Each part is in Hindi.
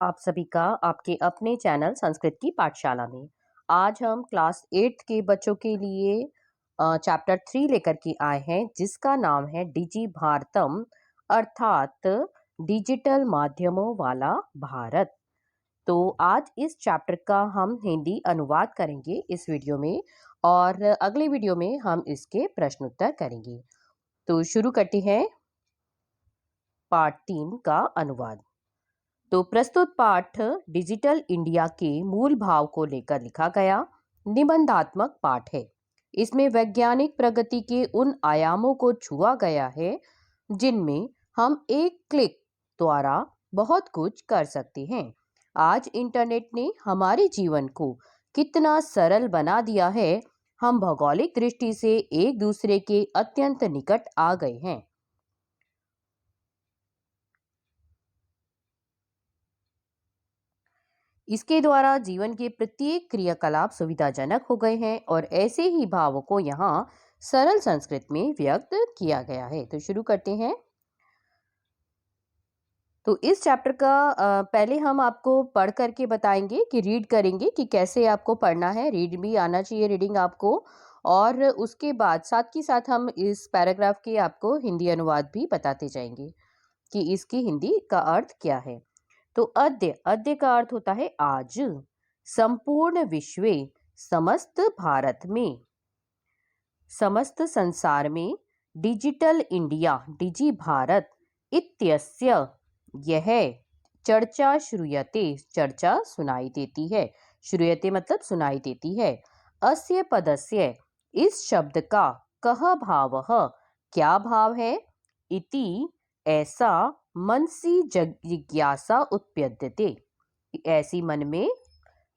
आप सभी का आपके अपने चैनल संस्कृत की पाठशाला में। आज हम क्लास 8 के बच्चों के लिए चैप्टर 3 लेकर के आए हैं, जिसका नाम है डिजी भारतम, अर्थात डिजिटल माध्यमों वाला भारत। तो आज इस चैप्टर का हम हिंदी अनुवाद करेंगे इस वीडियो में, और अगले वीडियो में हम इसके प्रश्न उत्तर करेंगे। तो शुरू करते हैं पार्ट 3 का अनुवाद। तो प्रस्तुत पाठ डिजिटल इंडिया के मूल भाव को लेकर लिखा गया निबंधात्मक पाठ है। इसमें वैज्ञानिक प्रगति के उन आयामों को छुआ गया है जिनमें हम एक क्लिक द्वारा बहुत कुछ कर सकते हैं। आज इंटरनेट ने हमारे जीवन को कितना सरल बना दिया है। हम भौगोलिक दृष्टि से एक दूसरे के अत्यंत निकट आ गए हैं। इसके द्वारा जीवन के प्रत्येक क्रियाकलाप सुविधाजनक हो गए हैं और ऐसे ही भावों को यहाँ सरल संस्कृत में व्यक्त किया गया है। तो शुरू करते हैं। तो इस चैप्टर का पहले हम आपको पढ़ करके बताएंगे कि रीड करेंगे कि कैसे आपको पढ़ना है। रीड भी आना चाहिए, रीडिंग आपको। और उसके बाद साथ ही साथ हम इस पैराग्राफ के आपको हिंदी अनुवाद भी बताते जाएंगे कि इसकी हिंदी का अर्थ क्या है। तो अद्य, अद्य का अर्थ होता है आज। संपूर्ण विश्व, समस्त भारत में, समस्त संसार में। डिजिटल इंडिया, डिजी भारत इत्यस्य, यह चर्चा श्रूयते, चर्चा सुनाई देती है। श्रूयते मतलब सुनाई देती है। अस्य पदस्य, इस शब्द का, कह भावः, क्या भाव है। इति, ऐसा, मनसी जिज्ञासा उत्पद्यते, ऐसी मन में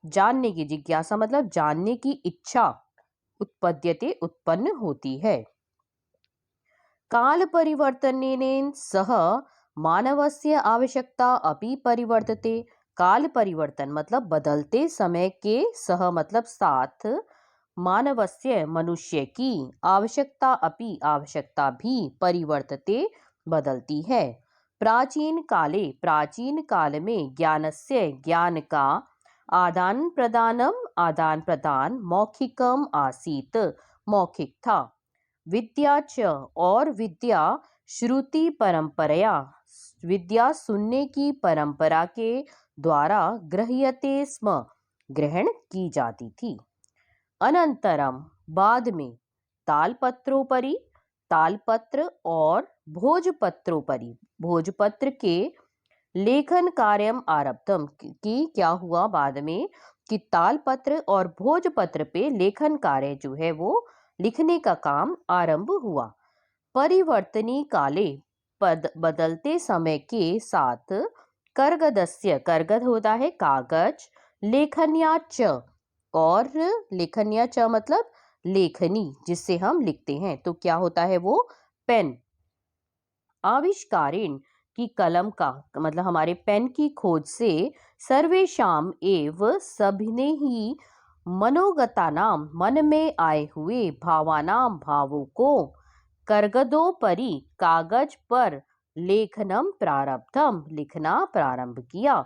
जानने की जिज्ञासा मतलब जानने की इच्छा, उत्पद्यते उत्पन्न होती है। काल परिवर्तनेन सह मानवस्य आवश्यकता अपि परिवर्तते। काल परिवर्तन मतलब बदलते समय के, सह मतलब साथ, मानवस्य मनुष्य की, आवश्यकता अपि आवश्यकता भी, परिवर्तते बदलती है। प्राचीन काले, प्राचीन काल में, ज्ञानस्य ज्ञान का, आदान प्रदान मौखिकम आसीत, मौखिक था। विद्या च, और विद्या, श्रुति परंपराया, विद्या सुनने की परंपरा के द्वारा, गृह्यते स्म, ग्रहण की जाती थी। अनंतरम, बाद में, तालपत्रोपरि, तालपत्र और भोजपत्रोपरि, भोजपत्र के लेखन कार्यम आरब्धम, कि क्या हुआ बाद में कि तालपत्र और भोजपत्र पे लेखन कार्य जो है वो लिखने का काम आरंभ हुआ। परिवर्तनी काले, बदलते समय के साथ, करगदस्य, करगद होता है कागज, लेखन्या च, और लेखन्या च मतलब लेखनी, जिससे हम लिखते हैं, तो क्या होता है वो, पेन। आविष्कारेण, की कलम का मतलब हमारे पेन की खोज से, सर्वेशाम एव सभिने ही, मनोगतानाम मन में आए हुए, भावानाम भावों को, करगदोपरि कागज पर, लेखनम प्रारब्धम लिखना प्रारंभ किया।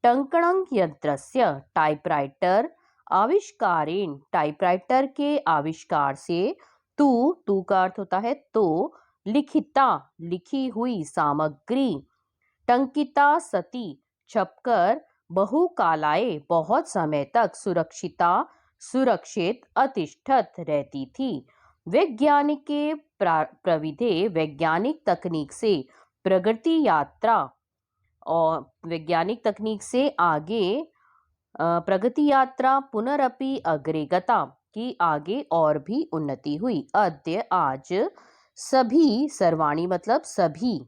टंकणं यंत्रस्य, टाइपराइटर, आविष्कारेण टाइपराइटर के आविष्कार से, तू का अर्थ होता है तो, लिखिता लिखी हुई सामग्री, टंकिता सती छपकर, बहुकालाय बहुत समय तक, सुरक्षिता सुरक्षित, अतिष्ठत रहती थी। वैज्ञानिक प्रविधि, वैज्ञानिक तकनीक से, प्रगति यात्रा, और वैज्ञानिक तकनीक से आगे, प्रगति यात्रा, पुनरपि अग्रे गता, की आगे और भी उन्नति हुई। अद्य आज, सभी सर्वाणी मतलब सभी,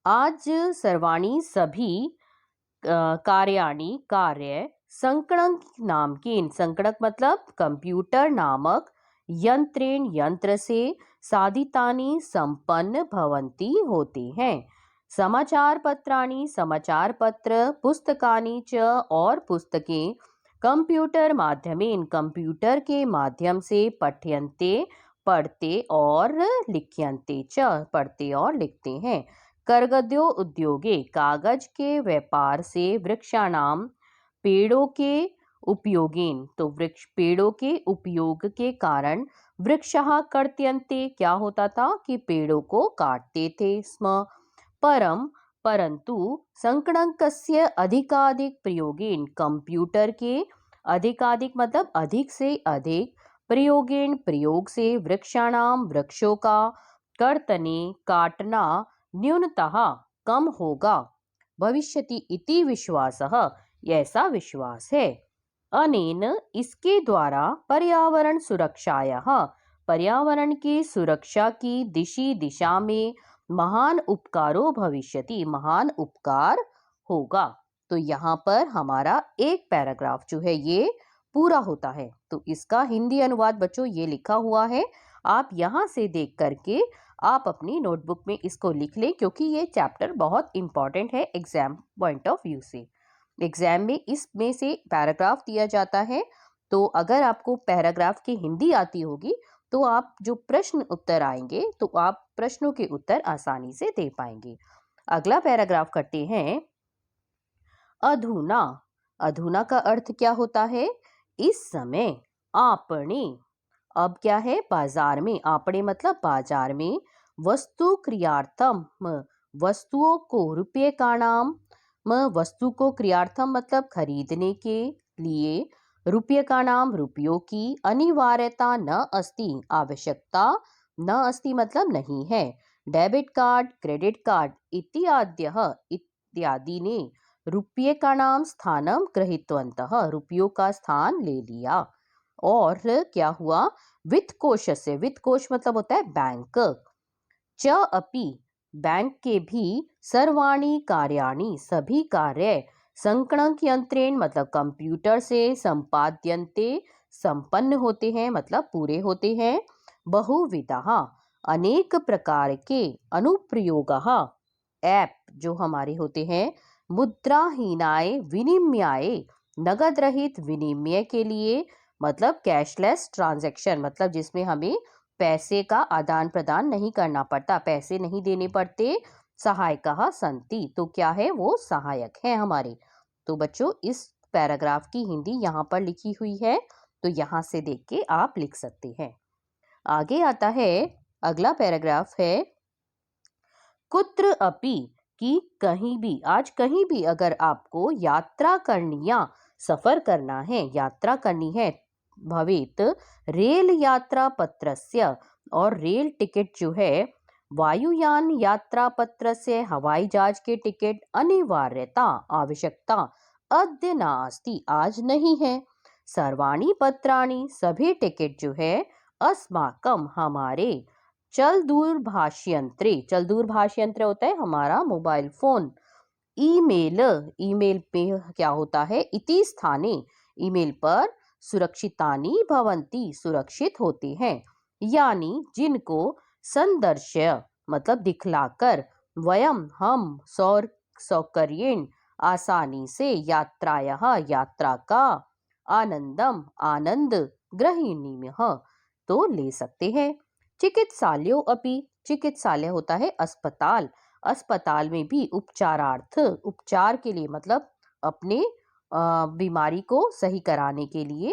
आज सर्वाणी सभी, कार्याणि कार्य, संगणक नाम के, संगणक मतलब कंप्यूटर नामक, यंत्रेण यंत्र से, साधितानि संपन्न भवन्ति होते हैं। समाचार पत्राणि समाचार पत्र, पुस्तकानि च और पुस्तकें, कंप्यूटर माध्यमेन कंप्यूटर के माध्यम से, पठ्यन्ते पढ़ते और लिख्यन्ते च पढ़ते और लिखते हैं। कर्गद्यो उद्योगे कागज के व्यापार से वृक्षाणां पेड़ों के उपयोगेन, तो वृक्ष पेड़ों के उपयोग के कारण वृक्षः कर्त्यन्ते, क्या होता था कि पेड़ों को काटते थे स्म। परम परंतु संगणकस्य अधिकाधिक प्रयोगेन, कंप्यूटर के अधिकाधिक मतलब अधिक से अधिक प्रयोगेन प्रयोग से वृक्षाणाम वृक्षों का कर्तने काटना न्यूनतः कम होगा भविष्यति इति विश्वासः, ऐसा विश्वास है। अनेन इसके द्वारा पर्यावरण सुरक्षायाः, पर्यावरण की सुरक्षा की दिशा में महान उपकारो भविष्यति, महान उपकार होगा। तो यहाँ पर हमारा एक पैराग्राफ जो है ये पूरा होता है। तो इसका हिंदी अनुवाद बच्चों ये लिखा हुआ है, आप यहाँ से देख करके आप अपनी नोटबुक में इसको लिख लें, क्योंकि ये चैप्टर बहुत इंपॉर्टेंट है एग्जाम पॉइंट ऑफ व्यू से। एग्जाम में इसमें से पैराग्राफ दिया जाता है, तो अगर आपको पैराग्राफ की हिंदी आती होगी तो आप जो प्रश्न उत्तर आएंगे तो आप प्रश्नों के उत्तर आसानी से दे पाएंगे। अगला पैराग्राफ करते हैं। अधुना, अधुना का अर्थ क्या होता है? इस समय। आपने, अब क्या है? बाजार में। आपने मतलब बाजार में। वस्तु क्रियार्थम, वस्तुओं को, रुपये का नाम, वस्तु को क्रियार्थम मतलब खरीदने के लिए, रुपये का नाम रुपयों की, अनिवार्यता न अस्ति, आवश्यकता न अस्ति मतलब नहीं है, डेबिट कार्ड क्रेडिट कार्ड इत्याद्यः इत्यादि ने रुपये का नाम स्थानम गृहीतवन्तः, रुपयों का स्थान ले लिया। और क्या हुआ? वित्त कोश से, वित्त कोश मतलब होता है बैंक, च अपि बैंक के भी, सर्वाणी कार्याणि सभी कार्य, संगणक यंत्रेण मतलब कंप्यूटर से, संपाद्यन्ते संपन्न होते हैं मतलब पूरे होते हैं, बहुविधः अनेक प्रकार के, अनुप्रयोगः ऐप जो हमारे होते हैं, मुद्राहीनाय विनिमयाय नगद रहित विनिमय के लिए, मतलब कैशलेस ट्रांजैक्शन मतलब जिसमें हमें पैसे का आदान प्रदान नहीं करना पड़ता, पैसे नहीं देने पड़ते, सहायकः सन्ति, तो क्या है? वो सहायक है हमारे। तो बच्चों इस पैराग्राफ की हिंदी यहाँ पर लिखी हुई है, तो यहाँ से देख के आप लिख सकते हैं। आगे आता है अगला पैराग्राफ है कुत्र अपि, कि कहीं भी, आज कहीं भी अगर आपको यात्रा करनी या सफर करना है, यात्रा करनी है, भवेत रेल यात्रा पत्रस्य, और रेल टिकट जो है, वायुयान यात्रा पत्रस्य हवाई जहाज के टिकट, अनिवार्यता आवश्यकता, अद्य नास्ति आज नहीं है, सर्वाणी पत्राणि सभी टिकट जो है, अस्माकम हमारे, चल दूरभाषयंत्रे, चल दूरभाषयंत्र होता है हमारा मोबाइल फोन, ईमेल, ईमेल पे क्या होता है? इति स्थाने, ईमेल पर, सुरक्षितानि भवन्ति सुरक्षित होते हैं, यानी जिनको संदर्श्य मतलब दिखलाकर, वयम हम, सौकर्येण आसानी से, यात्रायाः यात्रा का, आनंदम आनंद, गृहीणीमः तो ले सकते हैं। चिकित्सालयों अपि, चिकित्सालय होता है अस्पताल, अस्पताल में भी उपचारार्थ, उपचार के लिए मतलब अपने बीमारी को सही कराने के लिए,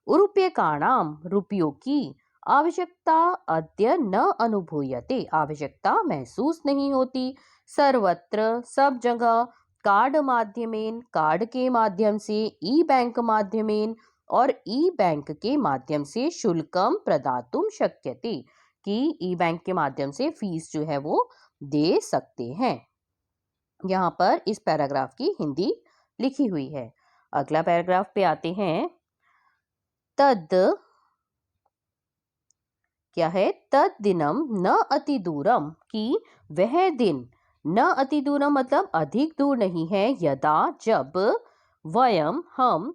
रूप्यकाणाम रुपयों की, आवश्यकता अद्य न अनुभूयते आवश्यकता महसूस नहीं होती, सर्वत्र सब जगह, कार्ड माध्यमेन कार्ड के माध्यम से, ई बैंक माध्यमेन और ई बैंक के माध्यम से, शुल्कम प्रदातुम शक्यते, कि ई बैंक के माध्यम से फीस जो है वो दे सकते हैं। यहाँ पर इस पैराग्राफ की हिंदी लिखी हुई है। अगला पैराग्राफ पे आते हैं। तद क्या है? तद दिनम न अति दूरम, कि वह दिन, न अति दूरम मतलब अधिक दूर नहीं है, यदा जब, वयम हम,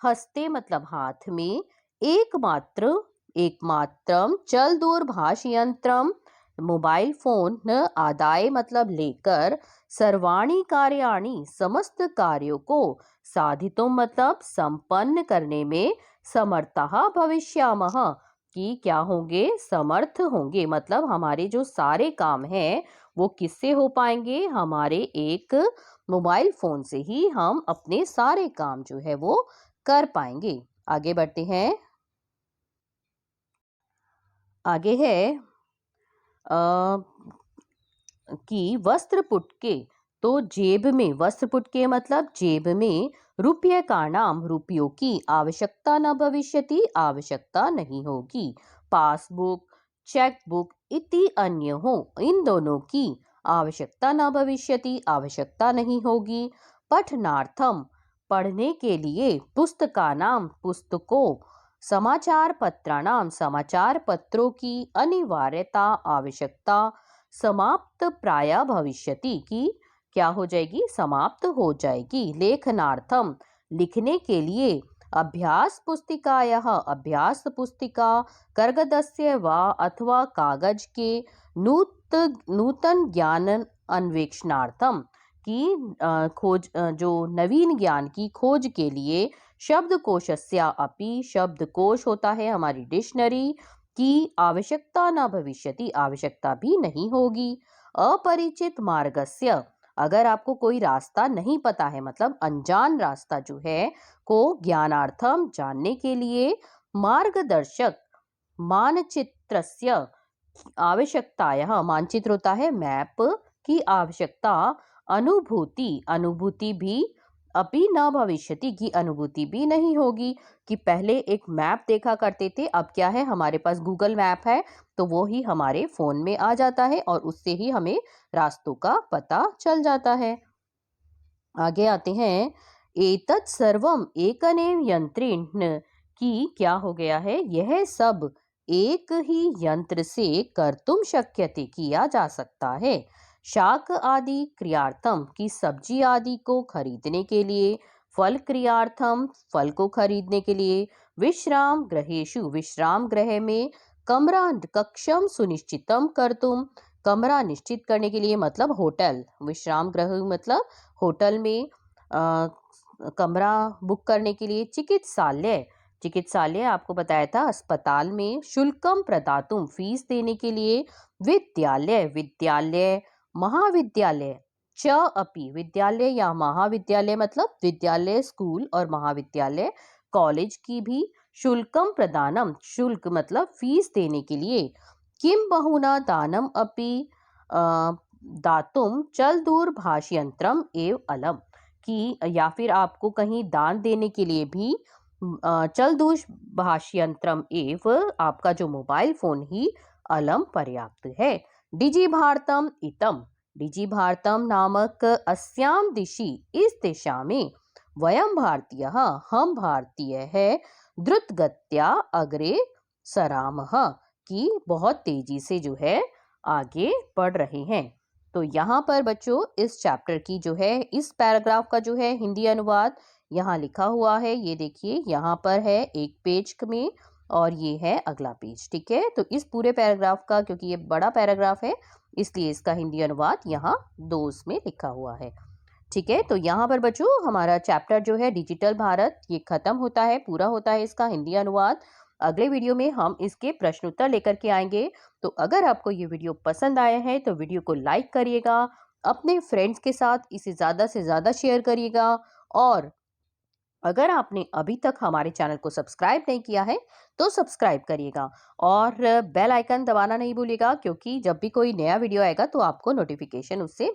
हस्ते मतलब हाथ में, एकमात्र एकमात्रम, चल दूरभाष यंत्रम मोबाइल फोन, न आदाय मतलब लेकर, सर्वाणी कार्याणि समस्त कार्यों को, साधितुम मतलब संपन्न करने में, समर्थः भविष्यामः कि क्या होंगे? समर्थ होंगे, मतलब हमारे जो सारे काम हैं वो किससे हो पाएंगे? हमारे एक मोबाइल फोन से ही हम अपने सारे काम जो है वो कर पाएंगे। आगे बढ़ते हैं। आगे है अ, कि वस्त्र पुटके, तो जेब में वस्त्र पुटके मतलब जेब में रुपये का नाम, रुपयों की आवश्यकता न भविष्यति, आवश्यकता नहीं होगी। पासबुक, चेक बुक इति अन्य हो, इन दोनों की आवश्यकता न भविष्यति, आवश्यकता नहीं होगी। पठनार्थम, पढ़ने के लिए। पुस्तका नाम, पुस्तकों। समाचार पत्राणाम, समाचार पत्रों की। अनिवार्यता, आवश्यकता। समाप्त प्राय भविष्यति की क्या हो जाएगी? समाप्त हो जाएगी। लेखनार्थम, लिखने के लिए। अभ्यास पुस्तिकायः, अभ्यास पुस्तिका। कागदस्य वा अथवा कागज के। नूतन ज्ञान अन्वेषणार्थम की खोज, जो नवीन ज्ञान की खोज के लिए। शब्दकोशस्य अपि, शब्दकोश होता है हमारी डिक्शनरी की। आवश्यकता न भविष्यति, आवश्यकता भी नहीं होगी। अपरिचित मार्गस्य, अगर आपको कोई रास्ता नहीं पता है, मतलब अनजान रास्ता जो है को ज्ञानार्थम, जानने के लिए। मार्गदर्शक मानचित्रस्य आवश्यकतायः, मानचित्र होता है मैप की आवश्यकता। अनुभूति, अनुभूति भी। अपि न भविष्यति की अनुभूति भी नहीं होगी। कि पहले एक मैप देखा करते थे, अब क्या है, हमारे पास गूगल मैप है, तो वो ही हमारे फोन में आ जाता है और उससे ही हमें रास्तों का पता चल जाता है। आगे आते हैं। एतत् सर्वम एकनेव यंत्रेण की क्या हो गया है? यह सब एक ही यंत्र से कर्तुम शक्यते, किया जा सकता है। शाक आदि क्रियार्थम की सब्जी आदि को खरीदने के लिए। फल क्रियार्थम, फल को खरीदने के लिए। विश्राम गृहेषु, विश्राम गृह में। कमरा कक्षम सुनिश्चितम कर्तुम, कमरा निश्चित करने के लिए मतलब होटल। विश्राम गृह मतलब होटल में। कमरा बुक करने के लिए। चिकित्सालय, चिकित्सालय आपको बताया था अस्पताल में। शुल्कम प्रदातुम, फीस देने के लिए। विद्यालय, विद्यालय। महाविद्यालय च अपि, विद्यालय या महाविद्यालय मतलब विद्यालय स्कूल और महाविद्यालय कॉलेज की भी। शुल्कम प्रदानम, शुल्क मतलब फीस देने के लिए। किम बहुना दानम अपि दातुम चल दूर भाषयंत्रम एव अलम, कि या फिर आपको कहीं दान देने के लिए भी चल दूर भाषयंत्रम एव, आपका जो मोबाइल फोन ही अलम पर्याप्त है। डिजी भारतम इतम, डिजी भारतम नामक अस्याम दिशि, इस दिशा में। वयम भारतीय, हम भारतीय है। द्रुत गत्या अग्रे सरामः, की बहुत तेजी से जो है आगे बढ़ रहे हैं। तो यहाँ पर बच्चों इस चैप्टर की जो है, इस पैराग्राफ का जो है हिंदी अनुवाद यहाँ लिखा हुआ है। ये देखिए यहाँ पर है एक पेज में और ये है अगला पेज। ठीक है, तो इस पूरे पैराग्राफ का, क्योंकि ये बड़ा पैराग्राफ है, इसलिए इसका हिंदी अनुवाद यहाँ 2 में लिखा हुआ है। ठीक है, तो यहाँ पर बच्चों हमारा चैप्टर जो है डिजिटल भारत ये खत्म होता है, पूरा होता है इसका हिंदी अनुवाद। अगले वीडियो में हम इसके प्रश्न उत्तर लेकर के आएंगे। तो अगर आपको ये वीडियो पसंद आया है तो वीडियो को लाइक करिएगा, अपने फ्रेंड्स के साथ इसे ज़्यादा से ज़्यादा शेयर करिएगा। और अगर आपने अभी तक हमारे चैनल को सब्सक्राइब नहीं किया है तो सब्सक्राइब करिएगा और बेल आइकन दबाना नहीं भूलिएगा, क्योंकि जब भी कोई नया वीडियो आएगा तो आपको नोटिफिकेशन उससे